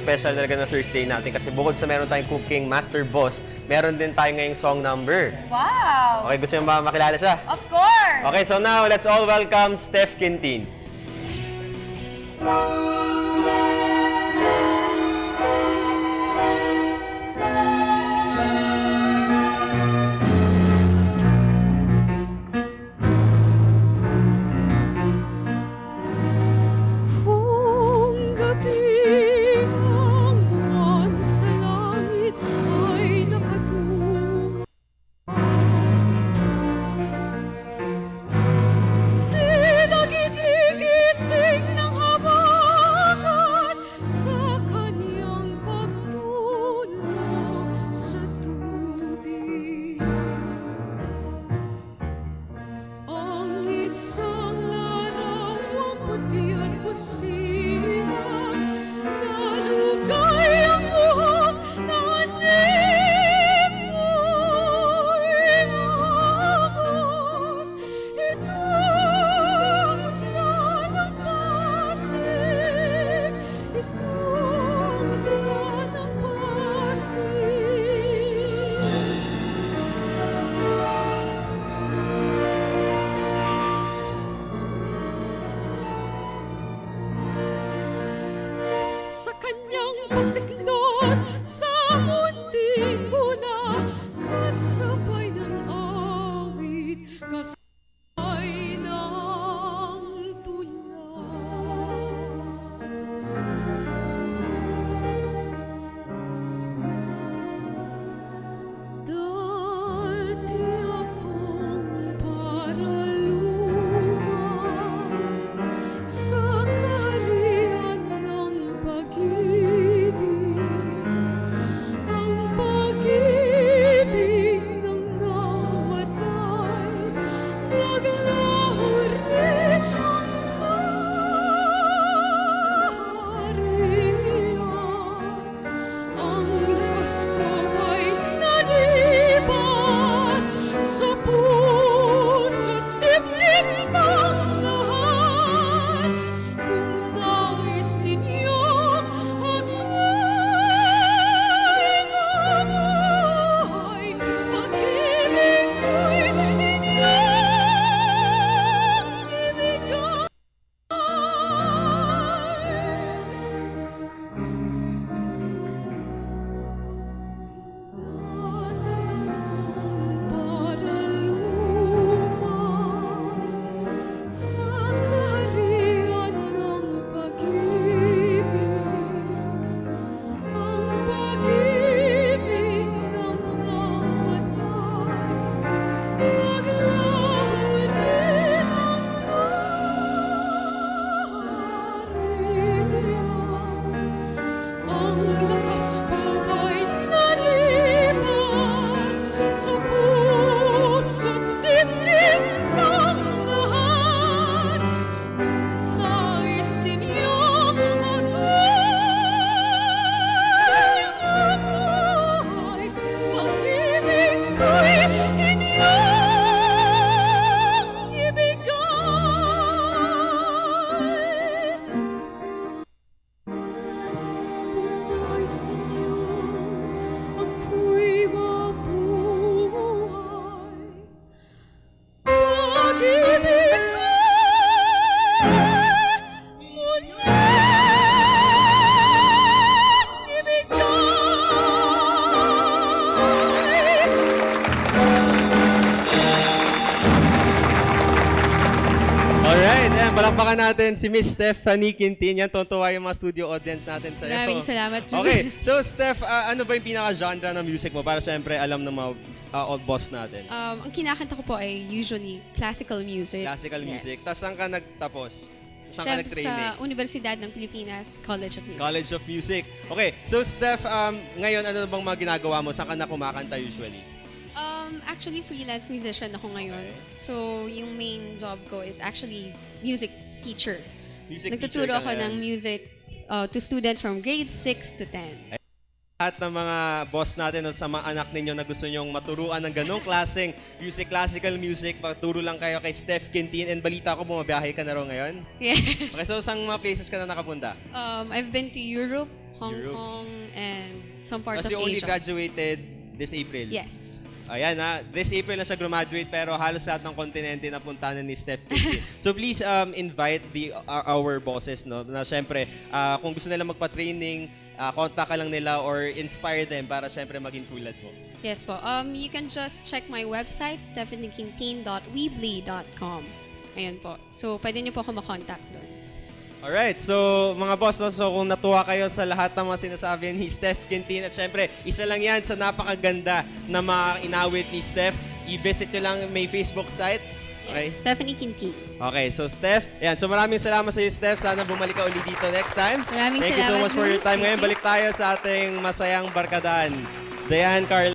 Special talaga na Thursday natin kasi bukod sa meron tayong cooking master boss, meron din tayo ngayong song number. Wow! Okay, gusto niyo ba makilala siya? Of course! Okay, so now let's all welcome Steph Quintin. Kung gabi ang buwan sa langit ay nakatungo, tila ginigising ng habagat sa kanyang pagtulog sa tubig. Ang isang larawang puti at pusilang nalugay ang buhok na aning mo'y agos. Itong mutla ng pasig, itong mutla ng pasig. Sa kanyang pagsiklod sa munting bula, kasabay ng awit, kasabay ng tula. Dati akong paraluma sa kaharian ng pag-ibig, ang pag-ibig ng namatay, naglaho rin ang kaharian. Ang lakas ko ay nalipat sa puso't dibdib ng lahat. Kung nais ninyong ako'y pag-ibig ko'y inyong ibigay. Sa kaharian ng pag-ibig, ang pag-ibig ng namatay, naglaho rin ang kaharian. Ang lakas ko ay nalipat sa puso't dibdib ng lahat. Kung nais ninyong ako'y pag-ibig ko'y inyong ibigay. Kung nais ninyong ako'y mabuhay, pag-ibig ko'y muling Alright, ayan, palakpakan natin si Miss Stephanie Quintin. Yan, tuwa yung mga studio audience natin sa'yo. Maraming salamat, Jules. Okay, so Steph, ano ba yung pinaka-genre ng music mo? Para syempre alam ng mga boss natin. Ang kinakanta ko po ay usually classical music. Classical music. Yes. Tapos saan ka nagtapos? Saan ka Syempre, nag-training? sa Universidad ng Pilipinas, College of Music. College of Music. Okay, so Steph, ngayon ano bang mga ginagawa mo? Saan ka na kumakanta usually? Actually, freelance musician ako ngayon. So, yung main job ko is actually music teacher. Music Nagtuturo teacher ka ako ng ngayon. music to students from grade 6 to 10. Lahat ng mga boss natin o sa mga anak ninyo na gusto nyong maturuan ng ganong klaseng music, classical music, paturo lang kayo kay Steph Quintin. And balita ko, bumabiyahe ka na raw ngayon. Yes. Okay, so saan mga places ka na nakapunta? I've been to Europe, Hong Kong, and some parts Kasi of you only Asia. graduated this April. Yes. Ayan ha, this April na siya graduate pero halos lahat ng kontinente na puntahan ni Steph Curry. So please invite our bosses, no, na syempre kung gusto nila magpa-training, contact ka lang nila or inspire them para syempre maging tulad mo. Yes po. You can just check my website, stephaniequintin.weebly.com. Ayan po. So, pwede niyo po ako makontact doon. Alright, so mga boss, no, so kung natuwa kayo sa lahat ng mga sinasabi ni Steph Quintin, at syempre, isa lang yan sa napakaganda na mga inawit ni Steph, i-visit nyo lang may Facebook site. Okay? Yes, Stephanie Quintin. Okay, so Steph, yan. So maraming salamat sa iyo, Steph. Sana bumalik ka ulit dito next time. Maraming Thank you so salamat, much for your Luz. time. Thank Ngayon, you. balik tayo sa ating masayang barkadaan. Dayan, Carl.